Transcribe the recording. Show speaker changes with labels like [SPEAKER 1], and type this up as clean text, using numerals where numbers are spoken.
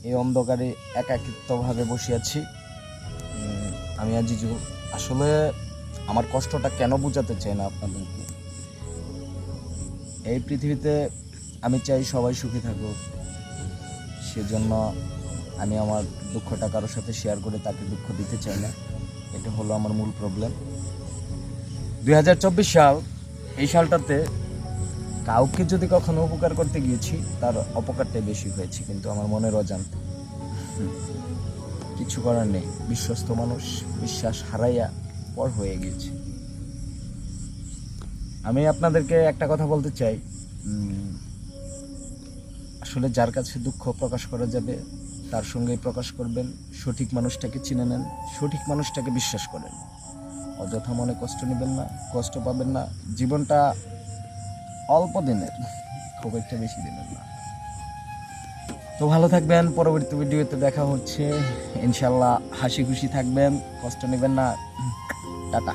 [SPEAKER 1] এই অন্ধকারে একাকিত্বভাবে বসে আছি। আমি আজিজুল। আসলে আমার কষ্টটা কেন বোঝাতে চাই না আপনাদেরকে। এই পৃথিবীতে আমি চাই সবাই সুখী থাকুক, সেজন্য আমি আমার দুঃখটা কারোর সাথে শেয়ার করে তাকে দুঃখ দিতে চাই না। এটা হলো আমার মূল প্রবলেম। 2024 সাল, এই সালটাতে কাউকে যদি কখনো উপকার করতে গিয়েছি, তার অপকারটাই বেশি হয়েছে, কিন্তু আমার মনের অজান্তে। কিছু করার নেই, বিশ্বস্ত মানুষ বিশ্বাস হারাইয়া পর হয়ে গিয়েছে। আমি আপনাদেরকে একটা কথা বলতে চাই, আসলে যার কাছে দুঃখ প্রকাশ করা যাবে তার সঙ্গেই প্রকাশ করবেন। সঠিক মানুষটাকে চিনে নেন, সঠিক মানুষটাকে বিশ্বাস করেন। অযথা মনে কষ্ট নেবেন না, কষ্ট পাবেন না। জীবনটা অল্প দিনের, খুব একটা বেশি দিনের না। তো ভালো থাকবেন, পরবর্তী ভিডিওতে দেখা হচ্ছে ইনশাল্লাহ। হাসি খুশি থাকবেন, কষ্ট নেবেন না। টাটা।